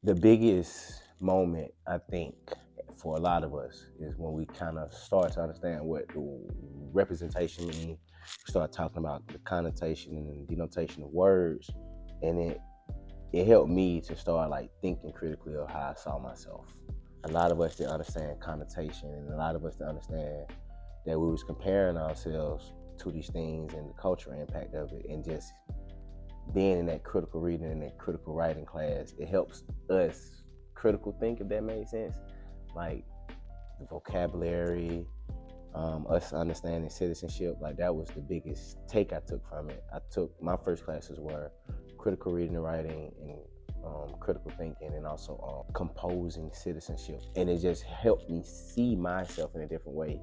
The biggest moment, I think, for a lot of us is when we kind of start to understand what the representation means. We start talking about the connotation and denotation of words, and it helped me to start like thinking critically of how I saw myself. A lot of us didn't understand connotation, and a lot of us didn't understand that we was comparing ourselves to these things and the cultural impact of it, and just being in that critical reading and that critical writing class, it helps us critical think, if that made sense. Like the vocabulary, us understanding citizenship, like that was the biggest take I took from it. I took my first classes were critical reading and writing and critical thinking, and also composing citizenship. And it just helped me see myself in a different way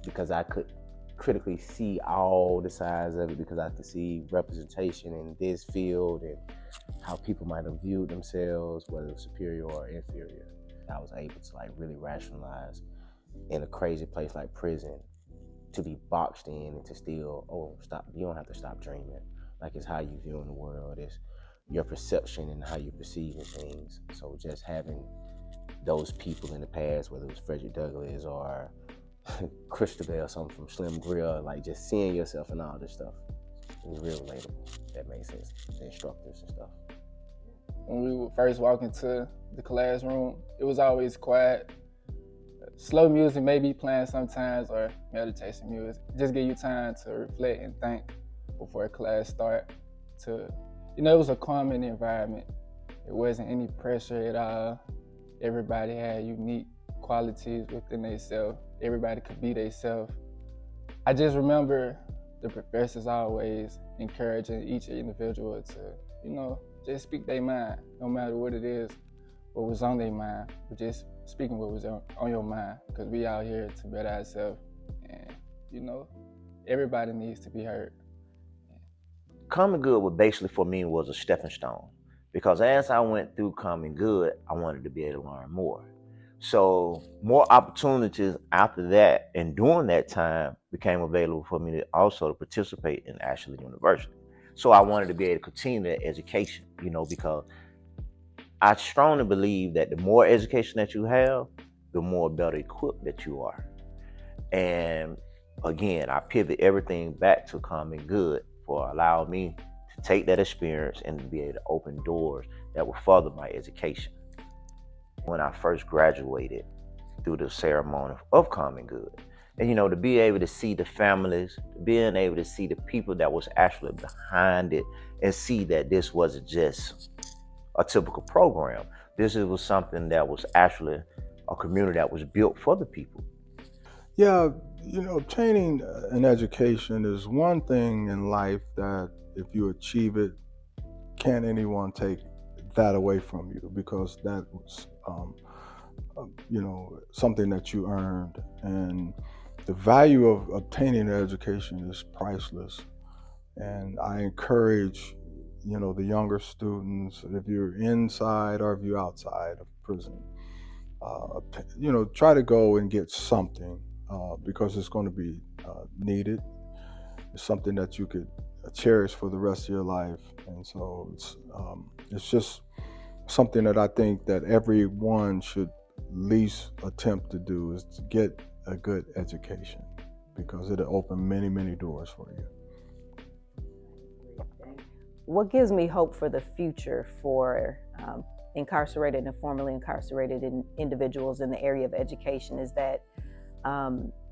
because I could critically see all the sides of it, because I could see representation in this field and how people might have viewed themselves, whether it was superior or inferior. I was able to like really rationalize in a crazy place like prison, to be boxed in and to still, oh, stop, you don't have to stop dreaming. Like, it's how you view in the world, it's your perception and how you perceive things. So just having those people in the past, whether it was Frederick Douglass or Christabel or something from Slim Grill, like just seeing yourself in all this stuff, it was real relatable. That makes sense. The instructors and stuff. When we would first walk into the classroom, it was always quiet. Slow music may be playing sometimes, or meditation music. Just give you time to reflect and think before class start. It was a calming environment. It wasn't any pressure at all. Everybody had unique qualities within themselves. Everybody could be themselves. I just remember the professors always encouraging each individual to, just speak their mind, no matter what it is, what was on their mind, but just speaking what was on your mind, because we out here to better ourselves, and everybody needs to be heard. Common Good was basically for me was a stepping stone, because as I went through Common Good, I wanted to be able to learn more. So more opportunities after that and during that time became available for me to also to participate in Ashland University. So I wanted to be able to continue that education, because I strongly believe that the more education that you have, the more better equipped that you are. And again, I pivot everything back to Common Good for allowing me to take that experience and be able to open doors that will further my education. When I first graduated through the ceremony of Common Good, and to be able to see the families, being able to see the people that was actually behind it, and see that this wasn't just a typical program. This was something that was actually a community that was built for the people. Yeah, obtaining an education is one thing in life that if you achieve it, can't anyone take that away from you, because that was, something that you earned. And the value of obtaining an education is priceless. And I encourage, the younger students, if you're inside or if you're outside of prison, try to go and get something, because it's going to be needed. It's something that you could cherish for the rest of your life. And so it's just something that I think that everyone should at least attempt to do, is to get a good education, because it'll open many, many doors for you. What gives me hope for the future for incarcerated and formerly incarcerated individuals in the area of education is that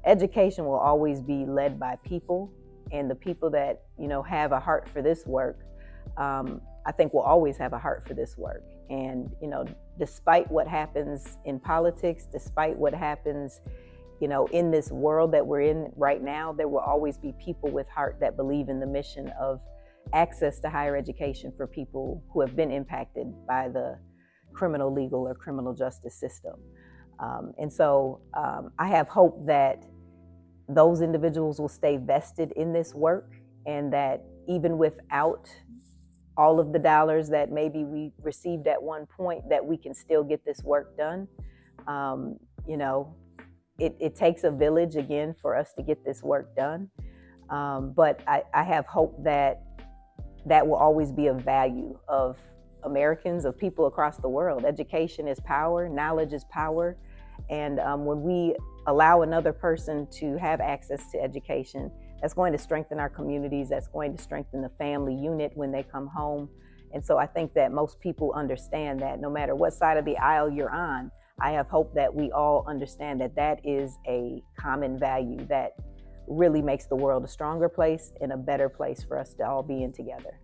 education will always be led by people, and the people that have a heart for this work, I think will always have a heart for this work. And despite what happens in politics, despite what happens in this world that we're in right now, there will always be people with heart that believe in the mission of access to higher education for people who have been impacted by the criminal, legal, or criminal justice system. And so I have hope that those individuals will stay vested in this work, and that even without all of the dollars that maybe we received at one point, that we can still get this work done. It takes a village, again, for us to get this work done. But I have hope that will always be a value of Americans, of people across the world. Education is power, knowledge is power. And when we allow another person to have access to education, that's going to strengthen our communities, that's going to strengthen the family unit when they come home. And so I think that most people understand that no matter what side of the aisle you're on, I have hope that we all understand that that is a common value that really makes the world a stronger place and a better place for us to all be in together.